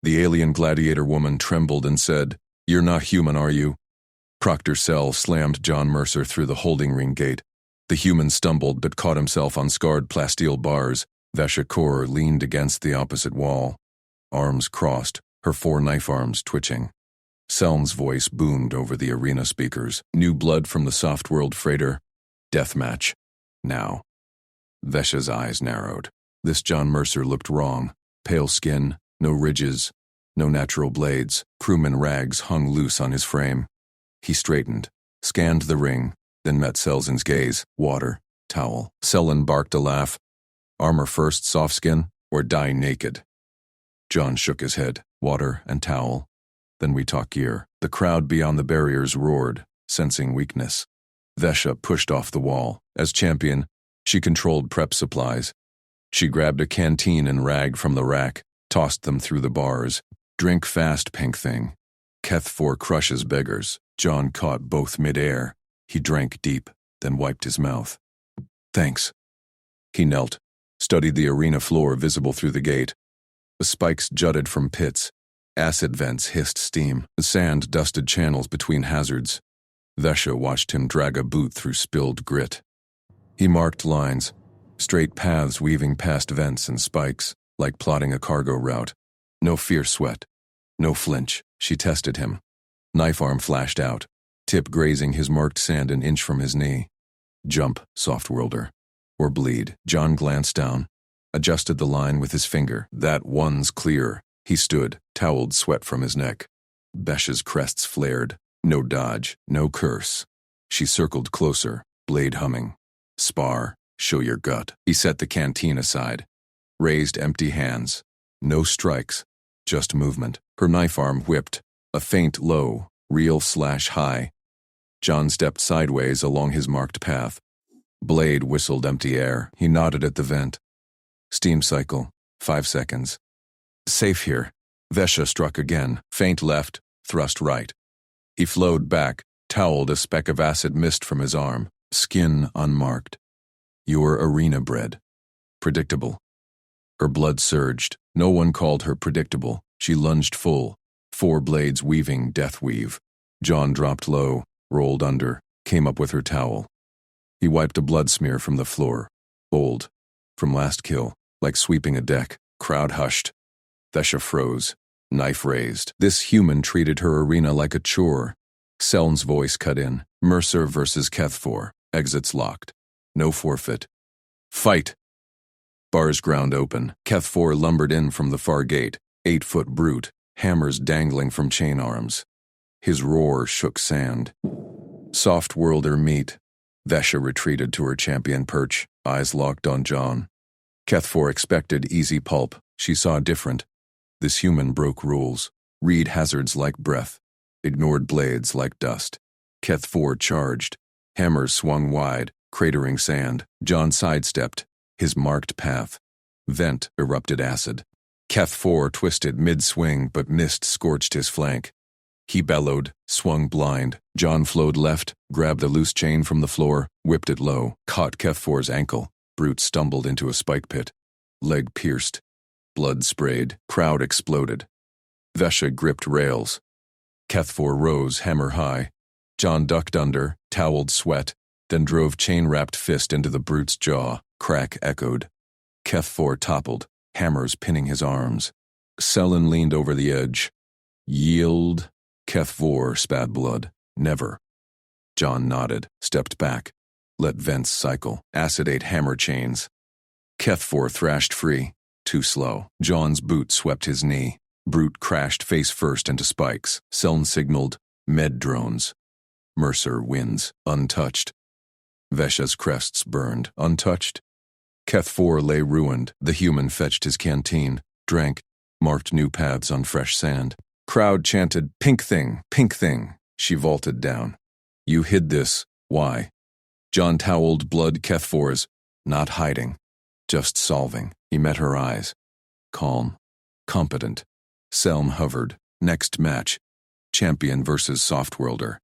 The alien gladiator woman trembled and said, "You're not human, are you?" Proctor Sell slammed John Mercer through the holding ring gate. The human stumbled but caught himself on scarred plasteel bars. Vesha Kaur leaned against the opposite wall, arms crossed, her 4 knife arms twitching. Selm's voice boomed over the arena speakers. New blood from the Soft-World freighter. Deathmatch. Now. Vesha's eyes narrowed. This John Mercer looked wrong. Pale skin, no ridges, no natural blades. Crewman rags hung loose on his frame. He straightened, scanned the ring, then met Selzen's gaze. Water, towel. Selden barked a laugh. Armor first, soft skin, or die naked? John shook his head. Water and towel. Then we talk gear. The crowd beyond the barriers roared, sensing weakness. Vesha pushed off the wall. As champion, she controlled prep supplies. She grabbed a canteen and rag from the rack, tossed them through the bars. Drink fast, pink thing. Keth 4 crushes beggars. John caught both mid-air. He drank deep, then wiped his mouth. Thanks. He knelt, studied the arena floor visible through the gate. The spikes jutted from pits. Acid vents hissed steam. The sand dusted channels between hazards. Vesha watched him drag a boot through spilled grit. He marked lines, straight paths weaving past vents and spikes, like plotting a cargo route. No fierce sweat. No flinch. She tested him. Knife arm flashed out, tip grazing his marked sand an inch from his knee. Jump, soft-worlder. Or bleed. John glanced down, adjusted the line with his finger. That one's clear. He stood, toweled sweat from his neck. Vesha's crests flared. No dodge, no curse. She circled closer, blade humming. Spar, show your gut. He set the canteen aside. Raised empty hands. No strikes, just movement. Her knife arm whipped. A faint low, real/high. John stepped sideways along his marked path. Blade whistled empty air. He nodded at the vent. Steam cycle, 5 seconds. Safe here. Vesha struck again. Faint left, thrust right. He flowed back, toweled a speck of acid mist from his arm. Skin unmarked. You're arena bred. Predictable. Her blood surged. No one called her predictable. She lunged full, 4 blades weaving death weave. John dropped low, rolled under, came up with her towel. He wiped a blood smear from the floor. Old. From last kill, like sweeping a deck. Crowd hushed. Vesha froze, knife raised. This human treated her arena like a chore. Selm's voice cut in. Mercer versus Keth 4. Exits locked. No forfeit. Fight! Bars ground open. Keth 4 lumbered in from the far gate. 8-foot brute, hammers dangling from chain arms. His roar shook sand. Soft-worlder meet. Vesha retreated to her champion perch, eyes locked on John. Keth 4 expected easy pulp. She saw different. This human broke rules. Read hazards like breath. Ignored blades like dust. Keth 4 charged. Hammers swung wide, cratering sand. John sidestepped, his marked path. Vent erupted acid. Keth 4 twisted mid-swing but mist scorched his flank. He bellowed, swung blind. John flowed left, grabbed the loose chain from the floor, whipped it low, caught Keth 4's ankle. Brute stumbled into a spike pit. Leg pierced. Blood sprayed. Crowd exploded. Vesha gripped rails. Keth 4 rose, hammer high. John ducked under, toweled sweat, then drove chain-wrapped fist into the brute's jaw. Crack echoed. Keth 4 toppled, hammers pinning his arms. Selden leaned over the edge. Yield. Keth 4 spat blood. Never. John nodded, stepped back. Let vents cycle. Acid ate hammer chains. Keth 4 thrashed free. Too slow. John's boot swept his knee. Brute crashed face first into spikes. Selden signaled, med drones. Mercer wins, untouched. Vesha's crests burned, untouched. Keth 4 lay ruined. The human fetched his canteen, drank, marked new paths on fresh sand. Crowd chanted, "Pink thing, pink thing." She vaulted down. You hid this. Why? John toweled blood Keth 4's, not hiding, just solving. He met her eyes. Calm, competent. Selm hovered. Next match. Champion versus Soft-Worlder.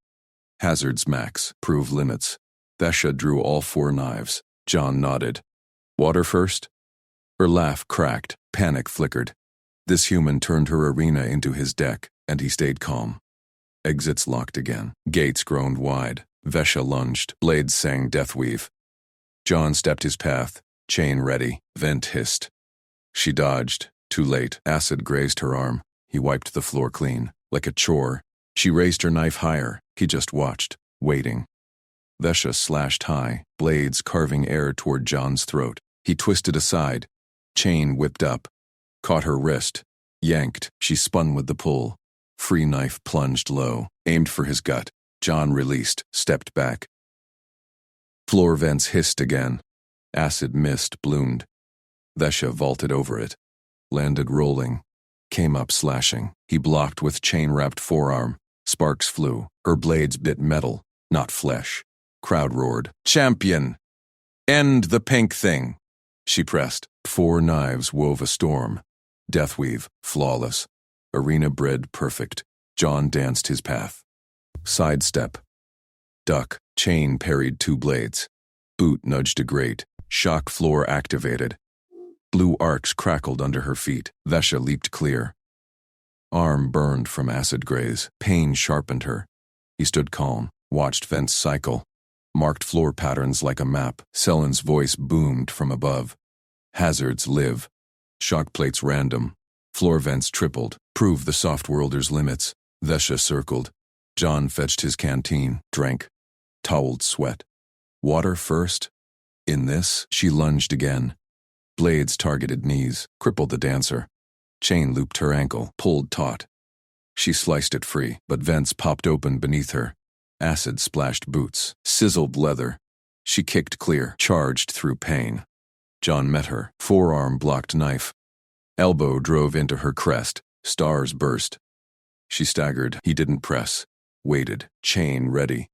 Hazards max. Prove limits. Vesha drew all 4 knives. John nodded. Water first? Her laugh cracked. Panic flickered. This human turned her arena into his deck, and he stayed calm. Exits locked again. Gates groaned wide. Vesha lunged. Blades sang deathweave. John stepped his path. Chain ready. Vent hissed. She dodged. Too late. Acid grazed her arm. He wiped the floor clean. Like a chore. She raised her knife higher. He just watched, waiting. Vesha slashed high, blades carving air toward John's throat. He twisted aside. Chain whipped up. Caught her wrist. Yanked. She spun with the pull. Free knife plunged low. Aimed for his gut. John released. Stepped back. Floor vents hissed again. Acid mist bloomed. Vesha vaulted over it. Landed rolling. Came up slashing. He blocked with chain-wrapped forearm. Sparks flew. Her blades bit metal, not flesh. Crowd roared. "Champion! End the pink thing!" She pressed. 4 knives wove a storm. Deathweave, flawless. Arena bred perfect. John danced his path. Sidestep. Duck. Chain parried 2 blades. Boot nudged a grate. Shock floor activated. Blue arcs crackled under her feet. Vesha leaped clear. Arm burned from acid graze. Pain sharpened her. He stood calm, watched vents cycle. Marked floor patterns like a map. Selen's voice boomed from above. Hazards live. Shock plates random. Floor vents tripled. Prove the soft-worlder's limits. Vesha circled. John fetched his canteen. Drank. Toweled sweat. Water first? In this, she lunged again. Blades targeted knees. Crippled the dancer. Chain looped her ankle. Pulled taut. She sliced it free, but vents popped open beneath her. Acid splashed boots. Sizzled leather. She kicked clear. Charged through pain. John met her. Forearm blocked knife. Elbow drove into her crest. Stars burst. She staggered. He didn't press. Waited. Chain ready.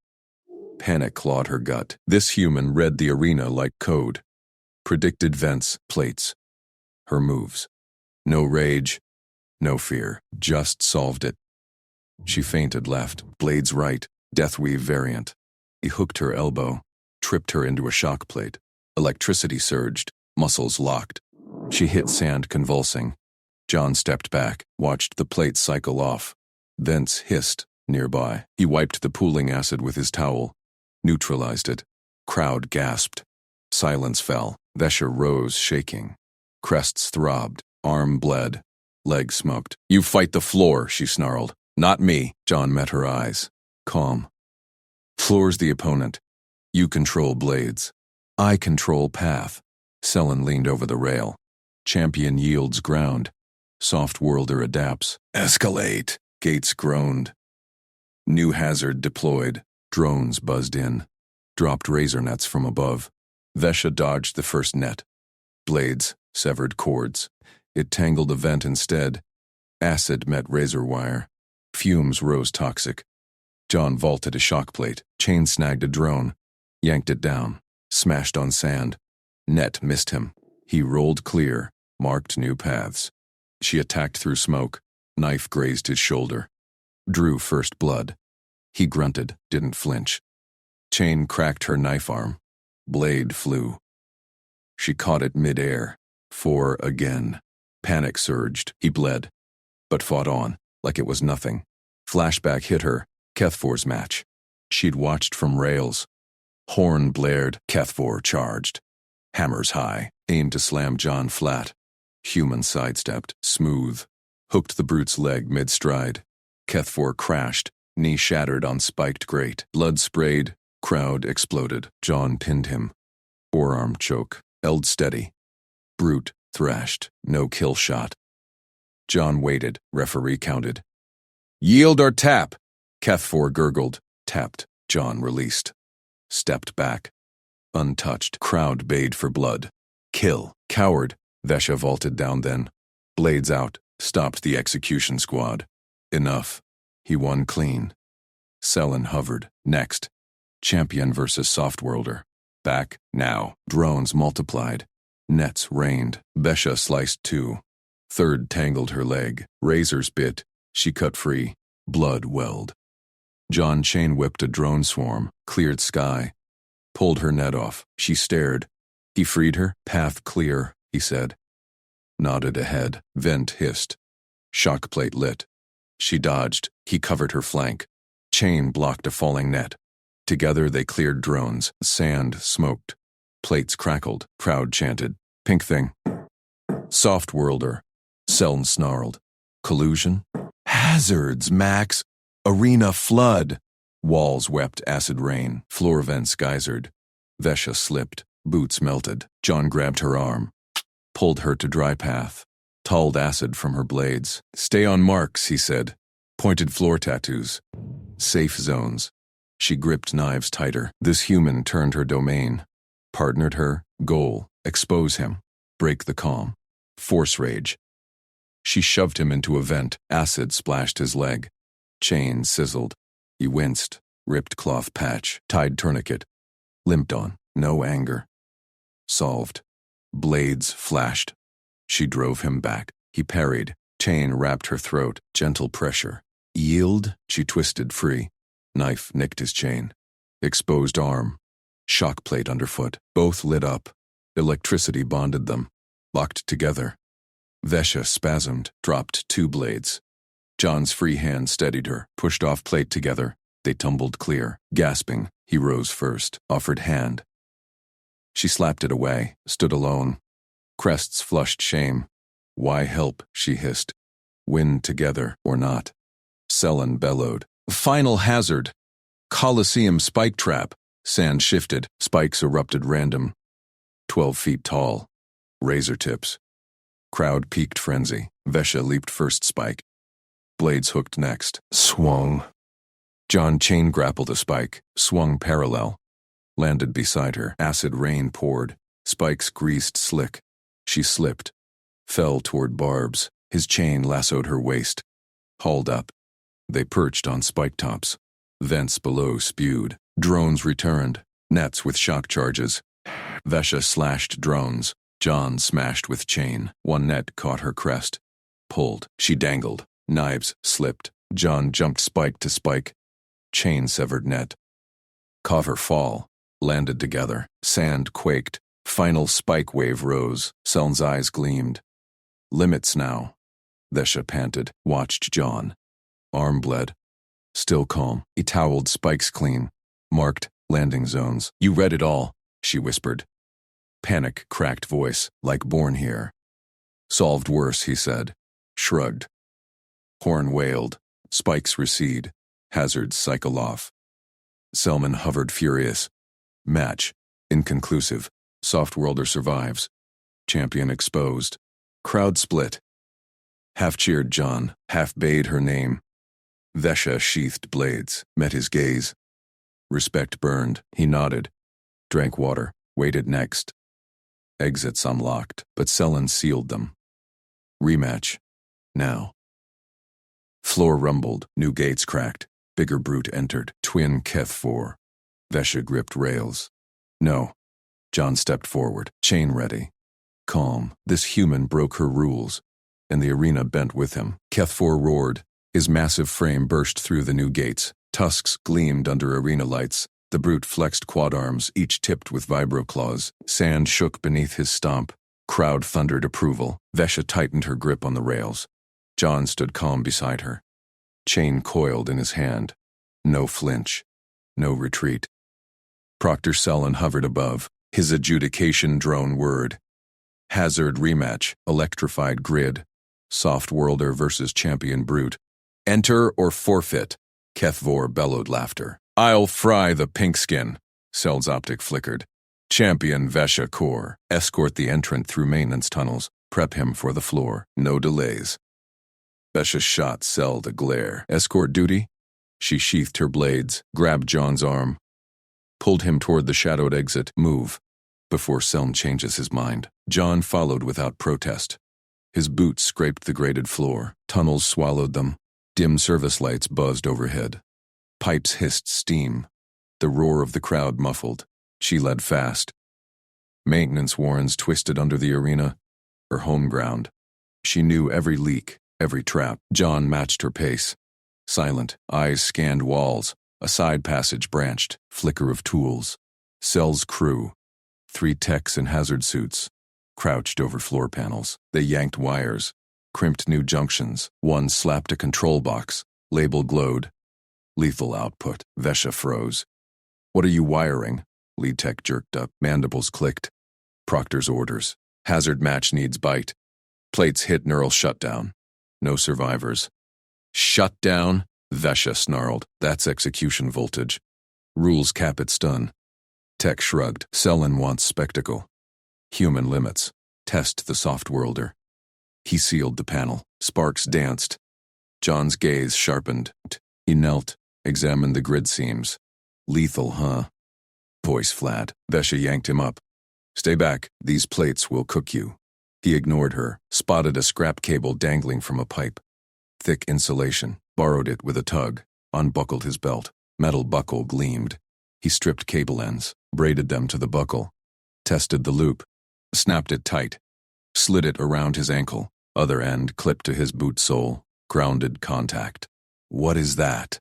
Panic clawed her gut. This human read the arena like code. Predicted vents, plates. Her moves. No rage. No fear. Just solved it. She feinted left. Blades right. Deathweave variant. He hooked her elbow. Tripped her into a shock plate. Electricity surged. Muscles locked. She hit sand convulsing. John stepped back, watched the plate cycle off. Vents hissed nearby. He wiped the pooling acid with his towel. Neutralized it. Crowd gasped. Silence fell. Vesha rose, shaking. Crests throbbed. Arm bled. Leg smoked. "You fight the floor," she snarled. "Not me." John met her eyes. Calm. "Floor's the opponent. You control blades. I control path." Selen leaned over the rail. Champion yields ground. Soft-worlder adapts. "Escalate." Gates groaned. New hazard deployed. Drones buzzed in. Dropped razor nets from above. Vesha dodged the first net. Blades, severed cords. It tangled a vent instead. Acid met razor wire. Fumes rose toxic. John vaulted a shock plate. Chain snagged a drone. Yanked it down. Smashed on sand. Net missed him. He rolled clear. Marked new paths. She attacked through smoke. Knife grazed his shoulder. Drew first blood. He grunted, didn't flinch. Chain cracked her knife arm. Blade flew. She caught it mid-air. 4 again. Panic surged. He bled. But fought on, like it was nothing. Flashback hit her. Kethfor's match. She'd watched from rails. Horn blared. Kethfor charged. Hammers high. Aimed to slam John flat. Human sidestepped. Smooth. Hooked the brute's leg mid-stride. Kethfor crashed. Knee shattered on spiked grate. Blood sprayed. Crowd exploded. John pinned him. Forearm choke. Held steady. Brute thrashed. No kill shot. John waited. Referee counted. "Yield or tap." Kethfor gurgled. Tapped. John released. Stepped back. Untouched. Crowd bayed for blood. "Kill." "Coward." Vesha vaulted down then. Blades out. Stopped the execution squad. Enough. He won clean. Selen hovered. Next. Champion versus Softworlder. Back. Now. Drones multiplied. Nets rained. Vesha sliced 2. Third tangled her leg. Razors bit. She cut free. Blood welled. John chain whipped a drone swarm. Cleared sky. Pulled her net off. She stared. He freed her. "Path clear," he said. Nodded ahead. Vent hissed. Shock plate lit. She dodged. He covered her flank. Chain blocked a falling net. Together they cleared drones. Sand smoked. Plates crackled. Crowd chanted. Pink thing. Soft worlder. Seln snarled. Collusion? Hazards, Max! Arena flood! Walls wept acid rain. Floor vents geysered. Vesha slipped. Boots melted. John grabbed her arm. Pulled her to dry path. Tulled acid from her blades. Stay on marks, he said. Pointed floor tattoos. Safe zones. She gripped knives tighter. This human turned her domain. Partnered her. Goal. Expose him. Break the calm. Force rage. She shoved him into a vent. Acid splashed his leg. Chain sizzled. He winced. Ripped cloth patch. Tied tourniquet. Limped on. No anger. Solved. Blades flashed. She drove him back. He parried. Chain wrapped her throat. Gentle pressure. Yield. She twisted free. Knife nicked his chain. Exposed arm. Shock plate underfoot. Both lit up. Electricity bonded them. Locked together. Vesha spasmed. Dropped 2 blades. John's free hand steadied her. Pushed off plate together. They tumbled clear. Gasping, he rose first. Offered hand. She slapped it away. Stood alone. Crests flushed shame. Why help, she hissed. Win together or not. Selin bellowed. Final hazard. Colosseum spike trap. Sand shifted. Spikes erupted random. 12 feet tall. Razor tips. Crowd peaked frenzy. Vesha leaped first spike. Blades hooked next. Swung. John chain grappled a spike. Swung parallel. Landed beside her. Acid rain poured. Spikes greased slick. She slipped. Fell toward barbs. His chain lassoed her waist. Hauled up. They perched on spike tops. Vents below spewed. Drones returned. Nets with shock charges. Vesha slashed drones. John smashed with chain. One net caught her crest. Pulled. She dangled. Knives slipped. John jumped spike to spike. Chain severed net. Caught her fall. Landed together. Sand quaked. Final spike wave rose. Seln's eyes gleamed. Limits now. Vesha panted. Watched John. Arm bled. Still calm. He toweled spikes clean. Marked landing zones. You read it all, she whispered. Panic cracked voice, like born here. Solved worse, he said. Shrugged. Horn wailed. Spikes recede. Hazards cycle off. Selman hovered furious. Match. Inconclusive. Soft worlder survives. Champion exposed. Crowd split. Half cheered John, half bayed her name. Vesha sheathed blades, met his gaze. Respect burned. He nodded. Drank water. Waited next. Exits unlocked, but Selin sealed them. Rematch. Now. Floor rumbled. New gates cracked. Bigger brute entered. Twin HFY. Vesha gripped rails. No. John stepped forward. Chain ready. Calm. This human broke her rules, and the arena bent with him. HFY roared. His massive frame burst through the new gates. Tusks gleamed under arena lights. The brute flexed quad arms, each tipped with vibro claws. Sand shook beneath his stomp. Crowd thundered approval. Vesha tightened her grip on the rails. John stood calm beside her. Chain coiled in his hand. No flinch. No retreat. Proctor Selin hovered above. His adjudication drone word. Hazard rematch. Electrified grid. Soft worlder versus champion brute. Enter or forfeit. HFY bellowed laughter. I'll fry the pinkskin. Sel's optic flickered. Champion Vesha core. Escort the entrant through maintenance tunnels. Prep him for the floor. No delays. Vesha shot Sel to glare. Escort duty? She sheathed her blades, grabbed John's arm. Pulled him toward the shadowed exit. Move. Before Selm changes his mind. John followed without protest. His boots scraped the grated floor. Tunnels swallowed them. Dim service lights buzzed overhead. Pipes hissed steam. The roar of the crowd muffled. She led fast. Maintenance warrens twisted under the arena, her home ground. She knew every leak, every trap. John matched her pace. Silent, eyes scanned walls. A side passage branched, flicker of tools. Sel's crew. 3 techs in hazard suits. Crouched over floor panels. They yanked wires. crimped new junctions. One slapped a control box. Label glowed. Lethal output. Vesha froze. What are you wiring? Lead tech jerked up. Mandibles clicked. Proctor's orders. Hazard match needs bite. Plates hit neural shutdown. No survivors. Shut down? Vesha snarled. That's execution voltage. Rules cap it stun. Tech shrugged. Selin wants spectacle. Human limits. Test the soft worlder. He sealed the panel. Sparks danced. John's gaze sharpened. He knelt, examined the grid seams. Lethal, huh? Voice flat. Vesha yanked him up. Stay back. These plates will cook you. He ignored her, spotted a scrap cable dangling from a pipe. Thick insulation. Borrowed it with a tug. Unbuckled his belt. Metal buckle gleamed. He stripped cable ends, braided them to the buckle. Tested the loop. Snapped it tight. Slid it around his ankle. Other end clipped to his boot sole. Grounded contact. What is that?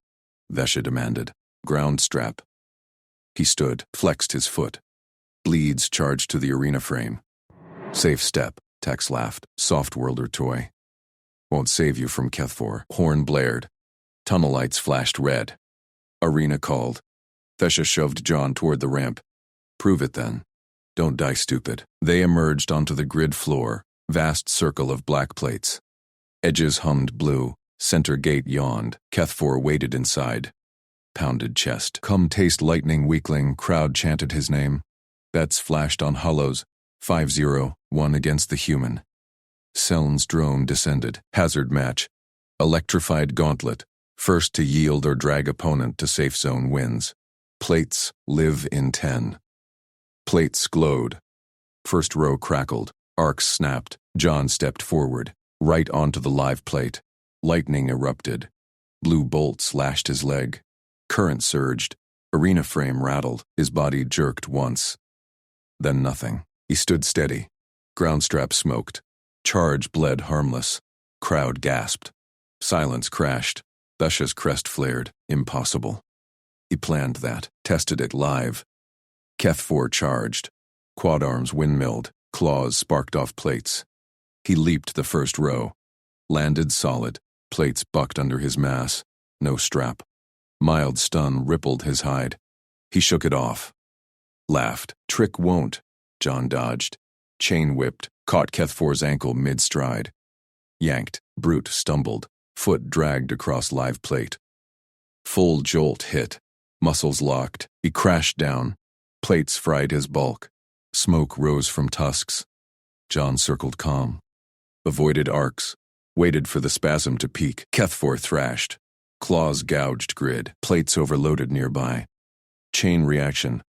Vesha demanded. Ground strap. He stood, flexed his foot. Bleeds charged to the arena frame. Safe step, Tex laughed. Soft worlder toy. Won't save you from Kethfor. Horn blared. Tunnel lights flashed red. Arena called. Vesha shoved John toward the ramp. Prove it then. Don't die stupid. They emerged onto the grid floor, vast circle of black plates. Edges hummed blue. Center gate yawned. Kethfor waited inside. Pounded chest. Come taste lightning, weakling. Crowd chanted his name. Bets flashed on hollows. 5-0, 1 against the human. Seln's drone descended. Hazard match. Electrified gauntlet. First to yield or drag opponent to safe zone wins. Plates live in 10. Plates glowed. First row crackled. Arcs snapped. John stepped forward, right onto the live plate. Lightning erupted. Blue bolts lashed his leg. Current surged. Arena frame rattled. His body jerked once. Then nothing. He stood steady. Ground strap smoked. Charge bled harmless. Crowd gasped. Silence crashed. Vesha's crest flared. Impossible. He planned that. Tested it live. Kethfor charged. Quad arms windmilled. Claws sparked off plates. He leaped the first row. Landed solid. Plates bucked under his mass. No strap. Mild stun rippled his hide. He shook it off. Laughed. Trick won't. John dodged. Chain whipped. Caught Kethfor's ankle mid-stride. Yanked. Brute stumbled. Foot dragged across live plate. Full jolt hit. Muscles locked. He crashed down. Plates fried his bulk. Smoke rose from tusks. John circled calm. Avoided arcs. Waited for the spasm to peak. Kethfor thrashed. Claws gouged grid. Plates overloaded nearby. Chain reaction.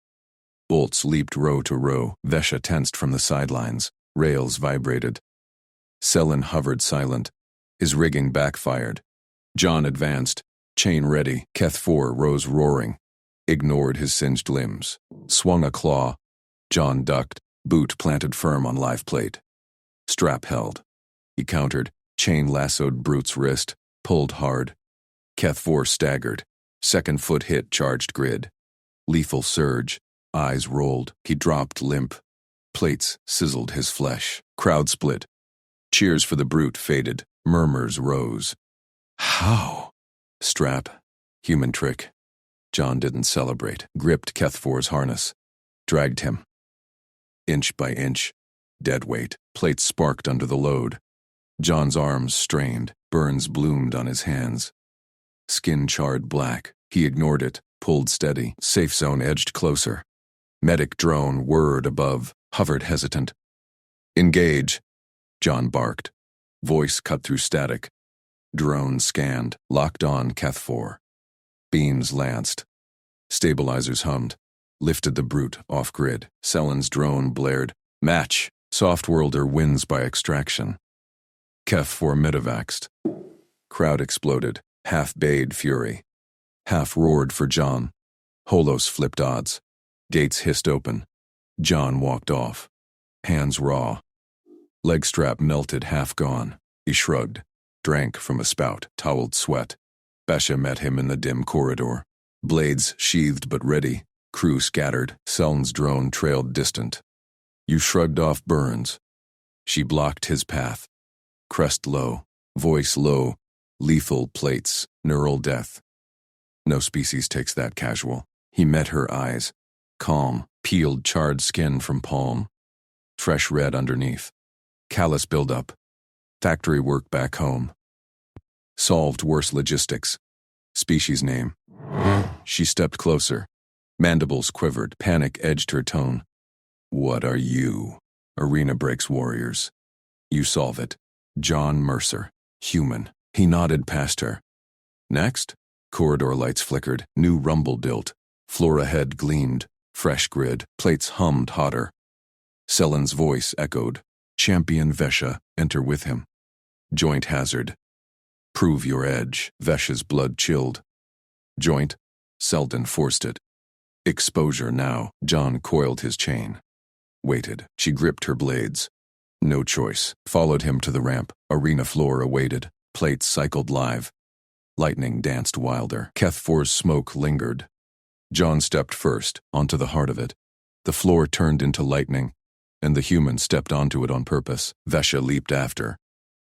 Bolts leaped row to row. Vesha tensed from the sidelines. Rails vibrated. Selin hovered silent. His rigging backfired. John advanced. Chain ready. Kethfor rose roaring. Ignored his singed limbs. Swung a claw. John ducked. Boot planted firm on live plate. Strap held. He countered. Chain lassoed Brute's wrist. Pulled hard. Kethfor staggered. Second foot hit charged grid. Lethal surge. Eyes rolled. He dropped limp. Plates sizzled his flesh. Crowd split. Cheers for the Brute faded. Murmurs rose. How? Strap. Human trick. John didn't celebrate. Gripped Kethfor's harness. Dragged him. Inch by inch. Dead weight. Plates sparked under the load. John's arms strained. Burns bloomed on his hands. Skin charred black. He ignored it. Pulled steady. Safe zone edged closer. Medic drone whirred above. Hovered hesitant. Engage. John barked. Voice cut through static. Drone scanned. Locked on Kethfor. Beams lanced. Stabilizers hummed. Lifted the Brute off grid. Selin's drone blared. Match. Soft worlder wins by extraction. Kethfor medevaxed. Crowd exploded. Half bayed fury. Half roared for John. Holos flipped odds. Gates hissed open. John walked off. Hands raw. Leg strap melted, half gone. He shrugged. Drank from a spout, toweled sweat. Vesha met him in the dim corridor. Blades sheathed but ready. Crew scattered. Seln's drone trailed distant. You shrugged off burns. She blocked his path. Crest low, voice low, lethal plates, neural death. No species takes that casual. He met her eyes. Calm, peeled charred skin from palm. Fresh red underneath. Callus buildup. Factory work back home. Solved worse logistics. Species name. She stepped closer. Mandibles quivered. Panic edged her tone. What are you? Arena breaks warriors. You solve it. John Mercer. Human. He nodded past her. Next? Corridor lights flickered. New rumble built. Floor ahead gleamed. Fresh grid. Plates hummed hotter. Selen's voice echoed. Champion Vesha, enter with him. Joint hazard. Prove your edge. Vesha's blood chilled. Joint. Selden forced it. Exposure now. John coiled his chain. Waited. She gripped her blades. No choice. Followed him to the ramp. Arena floor awaited. Plates cycled live. Lightning danced wilder. Kethfor's smoke lingered. John stepped first, onto the heart of it. The floor turned into lightning, and the human stepped onto it on purpose. Vesha leaped after.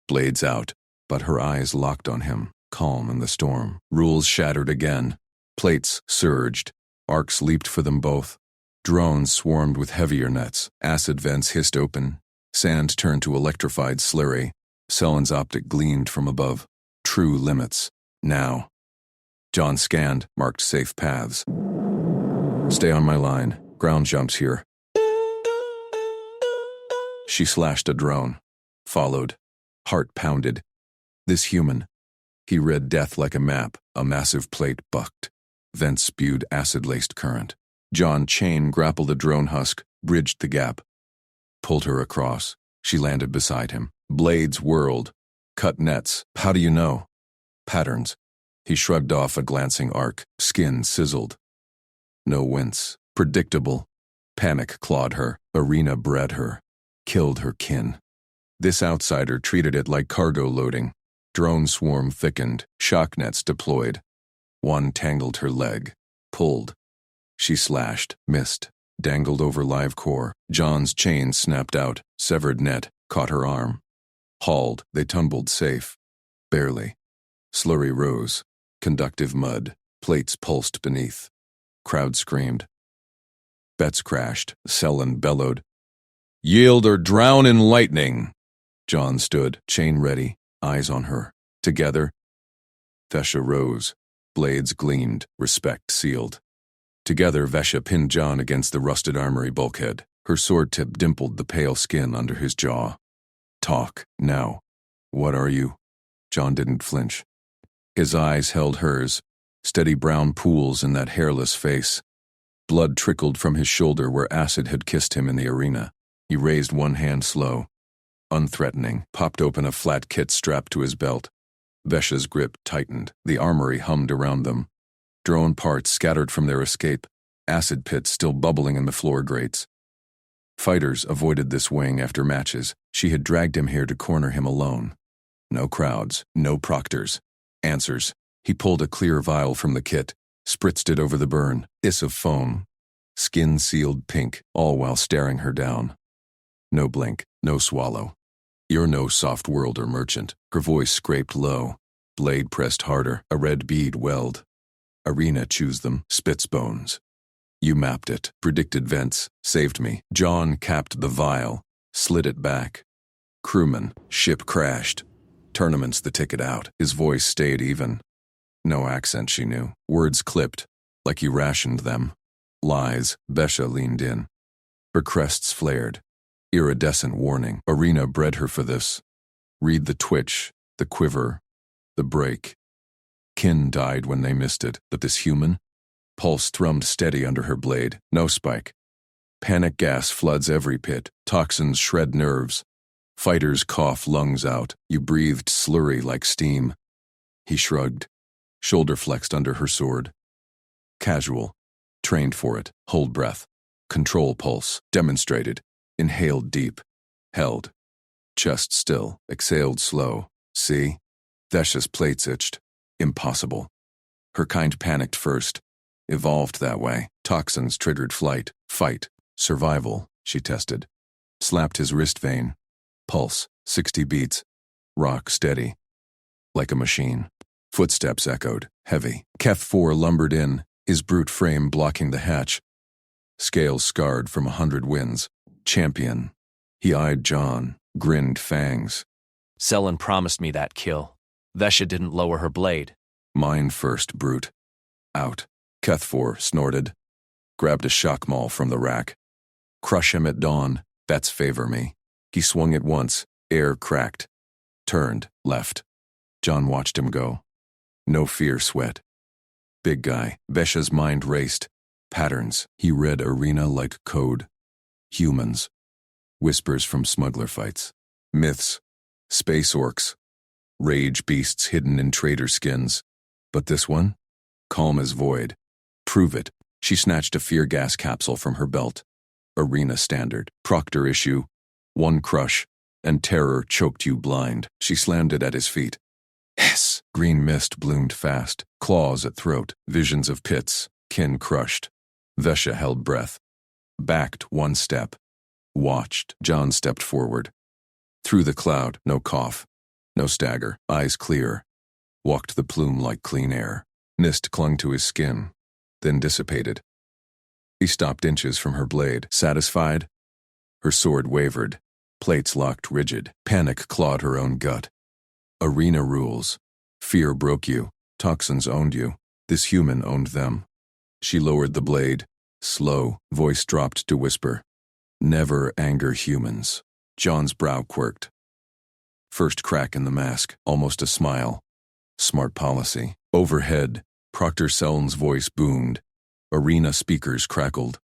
Blades out, but her eyes locked on him, calm in the storm. Rules shattered again. Plates surged. Arcs leaped for them both. Drones swarmed with heavier nets. Acid vents hissed open. Sand turned to electrified slurry. Selen's optic gleamed from above. True limits. Now. John scanned, marked safe paths. Stay on my line. Ground jumps here. She slashed a drone. Followed. Heart pounded. This human. He read death like a map. A massive plate bucked. Vents spewed acid-laced current. John chain grappled a drone husk, bridged the gap. Pulled her across. She landed beside him. Blades whirled. Cut nets. How do you know? Patterns. He shrugged off a glancing arc. Skin sizzled. No wince. Predictable. Panic clawed her. Arena bred her. Killed her kin. This outsider treated it like cargo loading. Drone swarm thickened. Shock nets deployed. One tangled her leg. Pulled. She slashed. Missed. Dangled over live core. John's chain snapped out. Severed net. Caught her arm. Hauled. They tumbled safe. Barely. Slurry rose. Conductive mud. Plates pulsed beneath. Crowd screamed. Bets crashed. Selen bellowed. Yield or drown in lightning. John stood, chain ready, eyes on her. Together. Vesha rose. Blades gleamed, respect sealed. Together, Vesha pinned John against the rusted armory bulkhead. Her sword tip dimpled the pale skin under his jaw. Talk, now. What are you? John didn't flinch. His eyes held hers, steady brown pools in that hairless face. Blood trickled from his shoulder where acid had kissed him in the arena. He raised one hand slow. Unthreatening, popped open a flat kit strapped to his belt. Vesha's grip tightened. The armory hummed around them. Drone parts scattered from their escape. Acid pits still bubbling in the floor grates. Fighters avoided this wing after matches. She had dragged him here to corner him alone. No crowds, no proctors. Answers. He pulled a clear vial from the kit, spritzed it over the burn. Hiss of foam. Skin sealed pink, all while staring her down. No blink, no swallow. You're no soft world or merchant. Her voice scraped low. Blade pressed harder, a red bead welled. Arena chews them, spits bones. You mapped it, predicted vents, saved me. John capped the vial, slid it back. Crewman, ship crashed. Tournament's the ticket out. His voice stayed even. No accent, she knew. Words clipped, like you rationed them. Lies. Vesha leaned in. Her crests flared. Iridescent warning. Arena bred her for this. Read the twitch, the quiver, the break. Kin died when they missed it, but this human? Pulse thrummed steady under her blade. No spike. Panic gas floods every pit. Toxins shred nerves. Fighters cough lungs out. You breathed slurry like steam. He shrugged. Shoulder flexed under her sword. Casual. Trained for it. Hold breath. Control pulse. Demonstrated. Inhaled deep. Held. Chest still. Exhaled slow. See? Vesha's plates itched. Impossible. Her kind panicked first. Evolved that way. Toxins triggered flight. Fight. Survival, she tested. Slapped his wrist vein. Pulse. 60 beats. rock steady, like a machine. Footsteps echoed, heavy. HFY lumbered in, his brute frame blocking the hatch. Scales scarred from 100 winds. Champion. He eyed John, grinned fangs. Selen promised me that kill. Vesha didn't lower her blade. Mine first, brute. Out. HFY snorted. Grabbed a shock maul from the rack. Crush him at dawn, that's favor me. He swung it once, air cracked. Turned, left. John watched him go. No fear sweat. Big guy. Vesha's mind raced. Patterns. He read arena like code. Humans. Whispers from smuggler fights. Myths. Space Orcs. Rage beasts hidden in trader skins. But this one? Calm as void. Prove it. She snatched a fear gas capsule from her belt. Arena standard. Proctor issue. One crush. And terror choked you blind. She slammed it at his feet. Hiss! Green mist bloomed fast. Claws at throat. Visions of pits. Kin crushed. Vesha held breath. Backed one step. Watched. John stepped forward. Through the cloud. No cough. No stagger. Eyes clear. Walked the plume like clean air. Mist clung to his skin. Then dissipated. He stopped inches from her blade. Satisfied? Her sword wavered. Plates locked rigid. Panic clawed her own gut. Arena rules. Fear broke you. Toxins owned you. This human owned them. She lowered the blade. Slow. Voice dropped to whisper. Never anger humans. John's brow quirked. First crack in the mask. Almost a smile. Smart policy. Overhead. Proctor Selen's voice boomed. Arena speakers crackled.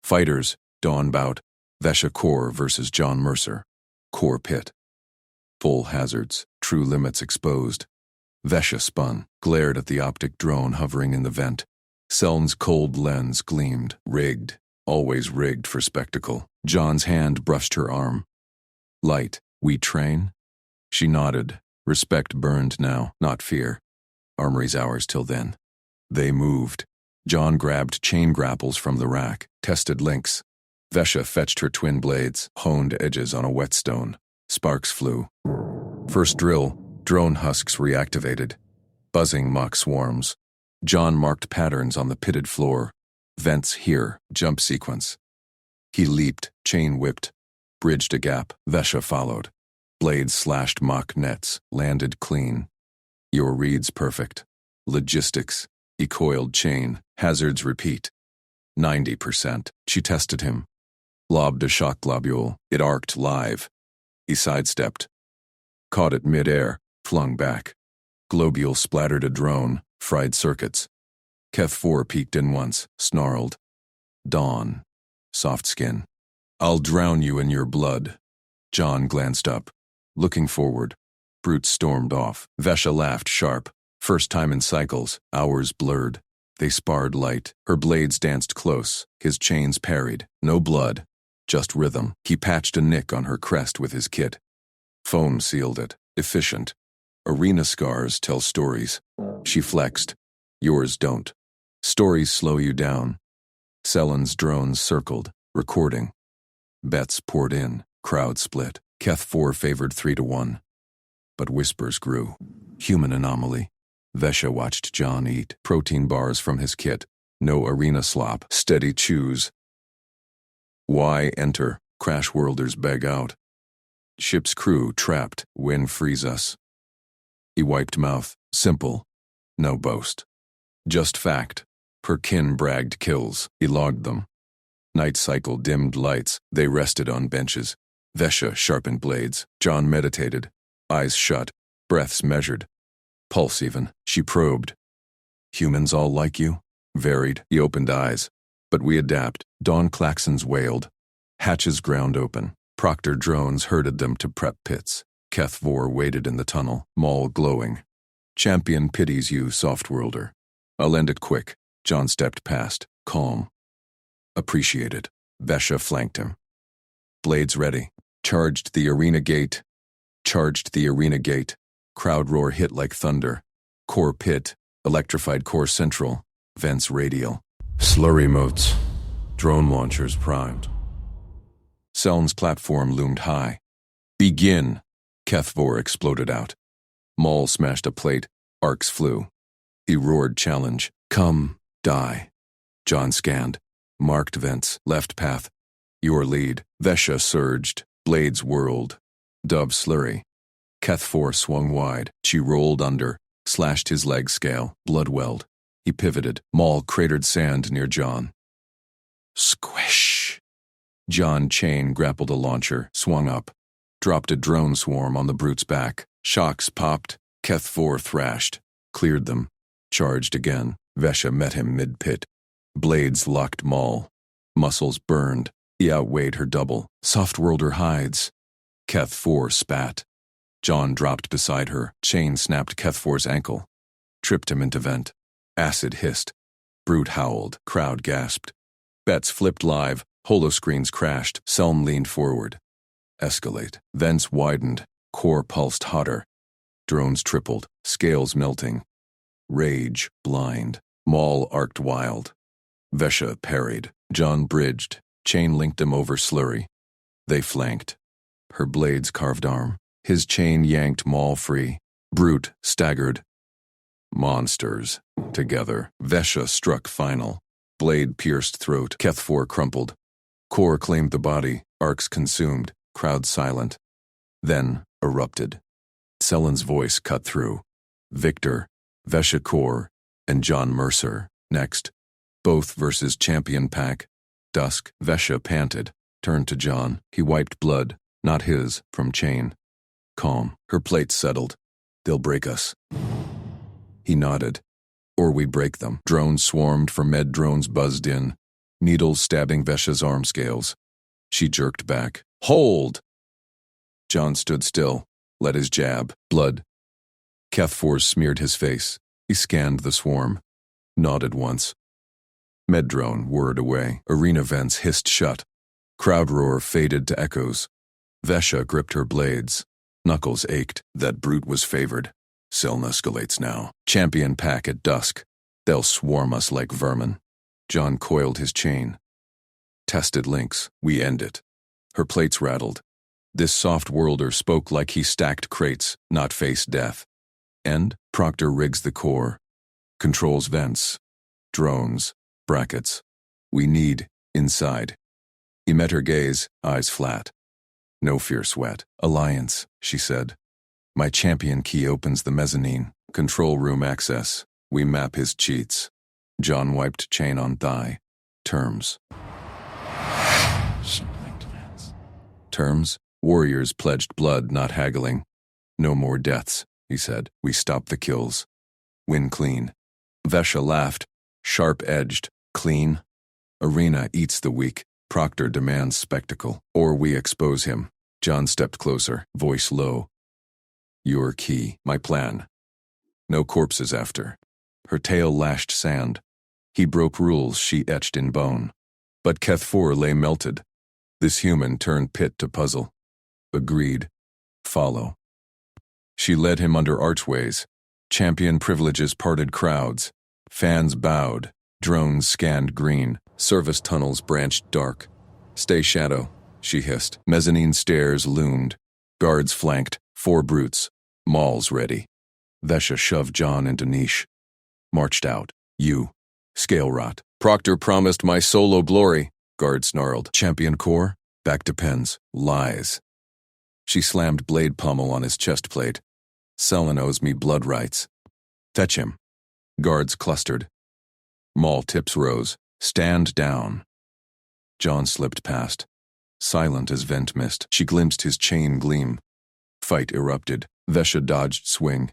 Fighters. Dawn bout. Vesha Core versus John Mercer. Core pit. Full hazards. True limits exposed. Vesha spun. Glared at the optic drone hovering in the vent. Selen's cold lens gleamed. Rigged. Always rigged for spectacle. John's hand brushed her arm. Light. We train? She nodded. Respect burned now, not fear. Armory's ours till then. They moved. John grabbed chain grapples from the rack, tested links. Vesha fetched her twin blades, honed edges on a whetstone. Sparks flew. First drill, drone husks reactivated. Buzzing mock swarms. John marked patterns on the pitted floor. Vents here, jump sequence. He leaped, chain whipped. Bridged a gap, Vesha followed. Blades slashed mock nets, landed clean. Your read's perfect. Logistics. He coiled chain, hazards repeat. 90%. She tested him. Lobbed a shock globule. It arced live. He sidestepped. Caught it mid-air, flung back. Globule splattered a drone, fried circuits. HFY peeked in once, snarled. Dawn. Soft skin. I'll drown you in your blood. John glanced up. Looking forward. Brute stormed off. Vesha laughed sharp. First time in cycles, hours blurred. They sparred light. Her blades danced close. His chains parried. No blood. Just rhythm. He patched a nick on her crest with his kit. Foam sealed it. Efficient. Arena scars tell stories. She flexed. Yours don't. Stories slow you down. Selen's drones circled, recording. Bets poured in. Crowd split. HFY favored 3-1. But whispers grew. Human anomaly. Vesha watched John eat protein bars from his kit. No arena slop. Steady chews. Why enter? Crash worlders beg out. Ship's crew trapped. Wind freeze us. He wiped mouth. Simple. No boast. Just fact. Per kin bragged kills. He logged them. Night cycle dimmed lights. They rested on benches. Vesha sharpened blades. John meditated. Eyes shut. Breaths measured. Pulse even. She probed. Humans all like you? Varied. He opened eyes. But we adapt. Dawn klaxons wailed. Hatches ground open. Proctor drones herded them to prep pits. HFY waited in the tunnel, maul glowing. Champion pities you, soft-worlder. I'll end it quick. John stepped past, calm. Appreciated. Vesha flanked him. Blades ready. Charged the arena gate. Charged the arena gate. Crowd roar hit like thunder. Core pit. Electrified core central. Vents radial. Slurry motes. Drone launchers primed. Selen's platform loomed high. Begin. Kethvor exploded out. Maul smashed a plate. Arcs flew. He roared challenge. Come, die. John scanned. Marked vents. Left path. Your lead. Vesha surged. Blades whirled. Dove slurry. Kethvor swung wide. She rolled under. Slashed his leg scale. Blood welled. He pivoted. Maul cratered sand near John. Squish. John chain grappled a launcher. Swung up. Dropped a drone swarm on the brute's back. Shocks popped. Kethvor thrashed. Cleared them. Charged again. Vesha met him mid-pit. Blades locked Maul. Muscles burned. He outweighed her double. Soft-whirled her hides. Kethvor spat. John dropped beside her. Chain snapped Kethvor's ankle. Tripped him into vent. Acid hissed. Brute howled. Crowd gasped. Bets flipped live. Holoscreens crashed. Selm leaned forward. Escalate. Vents widened. Core pulsed hotter. Drones tripled. Scales melting. Rage blind. Maul arced wild. Vesha parried. John bridged. Chain linked him over slurry. They flanked. Her blades carved arm. His chain yanked Maul free. Brute staggered. Monsters. Together. Vesha struck final. Blade pierced throat. Kethvor crumpled. Core claimed the body. Arcs consumed. Crowd silent. Then erupted. Sellen's voice cut through. Victor, Vesha Core, and John Mercer. Next. Both versus champion pack. Dusk. Vesha panted. Turned to John. He wiped blood, not his, from chain. Calm. Her plate settled. They'll break us. He nodded. Or we break them. Drones swarmed for med drones buzzed in. Needles stabbing Vesha's arm scales. She jerked back. Hold! John stood still. Let his jab. Blood. Kethvor smeared his face. He scanned the swarm. Nodded once. Med-drone whirred away. Arena vents hissed shut. Crowd roar faded to echoes. Vesha gripped her blades. Knuckles ached. That brute was favored. Seln escalates now. Champion pack at dusk. They'll swarm us like vermin. John coiled his chain. Tested links. We end it. Her plates rattled. This soft-worlder spoke like he stacked crates, not faced death. End? Proctor rigs the core. Controls vents. Drones. Brackets. We need inside. He met her gaze, eyes flat. No fear sweat. Alliance, she said. My champion key opens the mezzanine. Control room access. We map his cheats. John wiped chain on thigh. Terms. Terms? Warriors pledged blood, not haggling. No more deaths, he said. We stop the kills. Win clean. Vesha laughed. Sharp-edged. Clean. Arena eats the weak. Proctor demands spectacle. Or we expose him. John stepped closer, voice low. Your key, my plan. No corpses after. Her tail lashed sand. He broke rules she etched in bone. But Kethvor lay melted. This human turned pit to puzzle. Agreed. Follow. She led him under archways. Champion privileges parted crowds. Fans bowed. Drones scanned green. Service tunnels branched dark. Stay shadow, she hissed. Mezzanine stairs loomed. Guards flanked. 4 brutes. Maul's ready. Vesha shoved John into niche. Marched out. You. Scale rot. Proctor promised my solo glory. Guard snarled. Champion core? Back depends. Lies. She slammed blade pommel on his chest plate. Selin owes me blood rights. Fetch him. Guards clustered. Maul tips rose. Stand down. John slipped past. Silent as vent mist, she glimpsed his chain gleam. Fight erupted. Vesha dodged swing.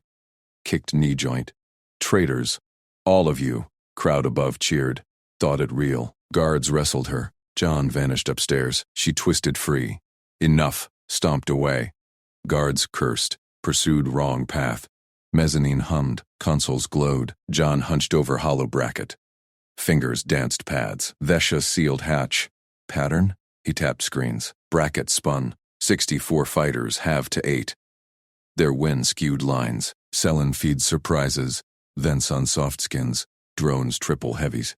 Kicked knee joint. Traitors. All of you. Crowd above cheered. Thought it real. Guards wrestled her. John vanished upstairs. She twisted free. Enough. Stomped away. Guards cursed. Pursued wrong path. Mezzanine hummed. Consoles glowed. John hunched over hollow bracket. Fingers danced pads. Vesha sealed hatch. Pattern? He tapped screens. Bracket spun. 64 fighters halved to 8. Their win skewed lines. Selin feeds surprises. Vents on soft skins. Drones triple heavies.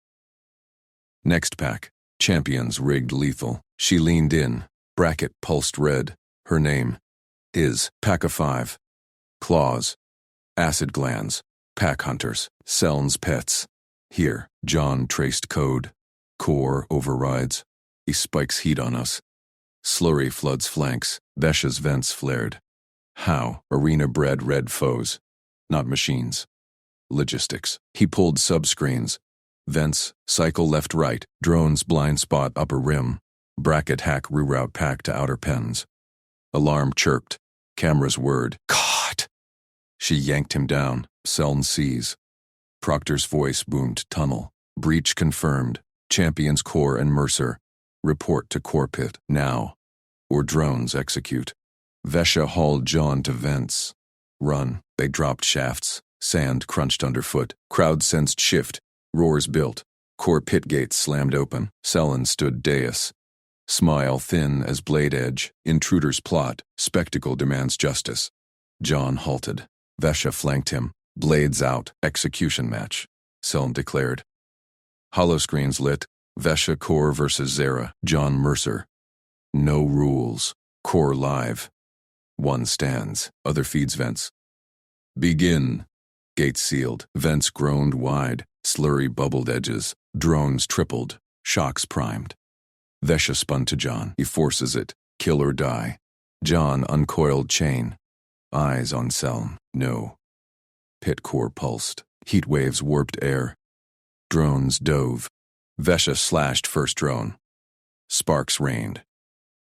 Next pack. Champions rigged lethal. She leaned in. Bracket pulsed red. Her name. Is, pack of 5. Claws. Acid glands. Pack hunters. Seln's pets. Here, John traced code. Core overrides. He spikes heat on us. Slurry floods flanks. Vesha's vents flared. How? Arena bred red foes. Not machines. Logistics. He pulled subscreens. Vents, cycle left-right, drones blind spot upper rim. Bracket hack reroute pack to outer pens. Alarm chirped. Camera's word. Caught! She yanked him down. Seln sees. Proctor's voice boomed tunnel. Breach confirmed. Champions Core and Mercer. Report to Core Pit, now. Or drones execute. Vesha hauled John to vents. Run. They dropped shafts. Sand crunched underfoot. Crowd sensed shift. Roars built. Core pit gates slammed open. Selin stood dais. Smile thin as blade edge. Intruder's plot. Spectacle demands justice. John halted. Vesha flanked him. Blades out. Execution match. Selin declared. Holoscreens lit. Vesha Core versus Zera. John Mercer. No rules. Core live. One stands. Other feeds vents. Begin. Gates sealed. Vents groaned wide. Slurry bubbled edges. Drones tripled. Shocks primed. Vesha spun to John. He forces it. Kill or die. John uncoiled chain. Eyes on Seln. No. Pit core pulsed. Heat waves warped air. Drones dove. Vesha slashed first drone. Sparks rained.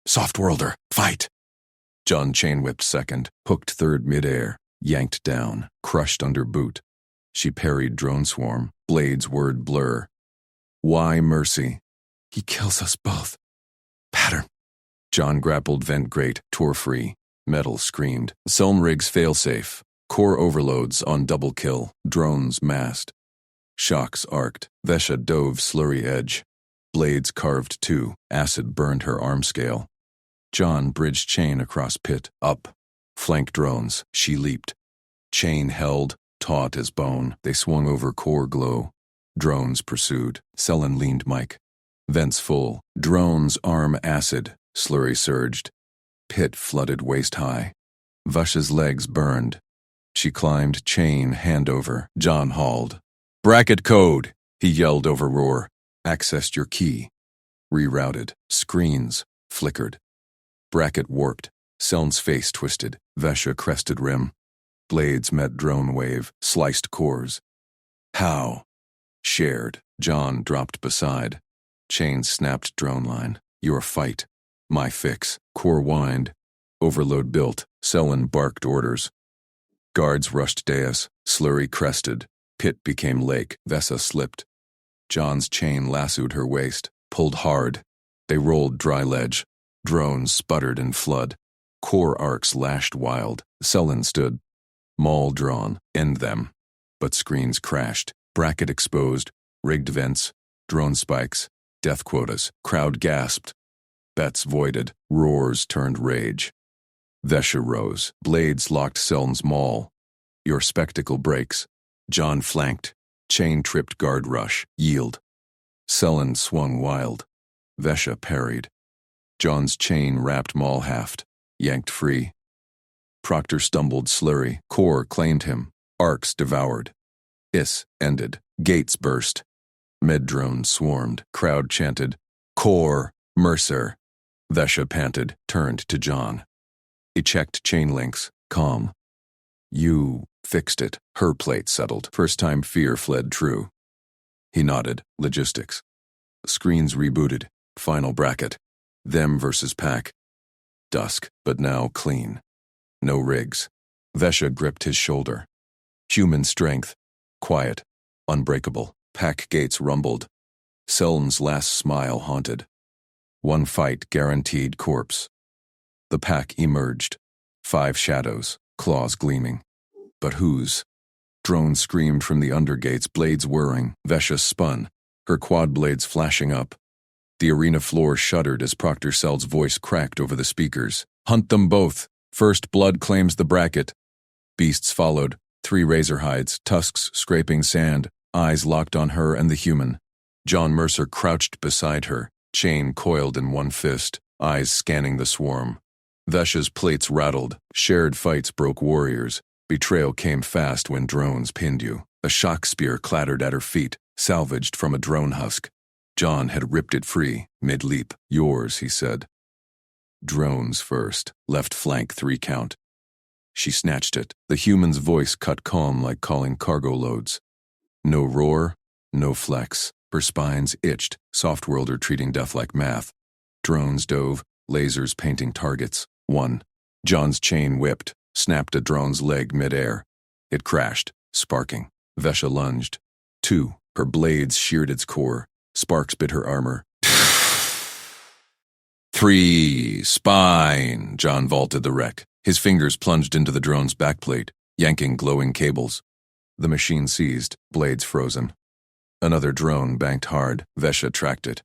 Soft-worlder, fight! John chain whipped second. Hooked third midair. Yanked down. Crushed under boot. She parried drone swarm. Blades word blur. Why mercy? He kills us both. Pattern. John grappled vent grate. Tore free. Metal screamed. Seln rigs failsafe. Core overloads on double kill. Drones massed. Shocks arced. Vesha dove slurry edge. Blades carved too. Acid burned her arm scale. John bridged chain across pit. Up. Flank drones. She leaped. Chain held. Taut as bone. They swung over core glow. Drones pursued. Selin leaned Mike. Vents full. Drones arm acid. Slurry surged. Pit flooded waist high. Vesha's legs burned. She climbed chain handover. John hauled. Bracket code, he yelled over roar. Accessed your key. Rerouted. Screens. Flickered. Bracket warped. Seln's face twisted. Vesha crested rim. Blades met drone wave. Sliced cores. How? Shared. John dropped beside. Chain snapped drone line. Your fight. My fix. Core whined. Overload built. Selin barked orders. Guards rushed dais. Slurry crested. Pit became lake. Vesha slipped. John's chain lassoed her waist. Pulled hard. They rolled dry ledge. Drones sputtered in flood. Core arcs lashed wild. Selin stood. Maul drawn. End them. But screens crashed. Bracket exposed. Rigged vents. Drone spikes. Death quotas. Crowd gasped. Bets voided. Roars turned rage. Vesha rose. Blades locked Seln's maul. Your spectacle breaks. John flanked. Chain tripped guard rush. Yield. Selin swung wild. Vesha parried. John's chain wrapped maul haft. Yanked free. Proctor stumbled slurry. Core claimed him. Arcs devoured. Ended. Gates burst. Med-drone swarmed. Crowd chanted. Core. Mercer. Vesha panted. Turned to John. He checked chain links. Calm. You fixed it. Her plate settled. First time fear fled true. He nodded. Logistics. Screens rebooted. Final bracket. Them versus pack. Dusk, but now clean. No rigs. Vesha gripped his shoulder. Human strength. Quiet. Unbreakable. Pack gates rumbled. Seln's last smile haunted. One fight guaranteed corpse. The pack emerged. 5 shadows. Claws gleaming. But whose? Drone screamed from the undergates, blades whirring. Vesha spun, her quad blades flashing up. The arena floor shuddered as Proctor Sel's voice cracked over the speakers. Hunt them both. First blood claims the bracket. Beasts followed. 3 razor hides, tusks scraping sand, eyes locked on her and the human. John Mercer crouched beside her, chain coiled in one fist, eyes scanning the swarm. Vesha's plates rattled. Shared fights broke warriors. Betrayal came fast when drones pinned you. A shock spear clattered at her feet, salvaged from a drone husk. John had ripped it free, mid-leap. Yours, he said. Drones first. Left flank 3 count. She snatched it. The human's voice cut calm like calling cargo loads. No roar, no flex. Her spines itched, soft-worlder treating death like math. Drones dove, lasers painting targets. 1. John's chain whipped, snapped a drone's leg mid-air. It crashed, sparking. Vesha lunged. 2. Her blades sheared its core. Sparks bit her armor. 3. Spine! John vaulted the wreck. His fingers plunged into the drone's backplate, yanking glowing cables. The machine seized, blades frozen. Another drone banked hard. Vesha tracked it.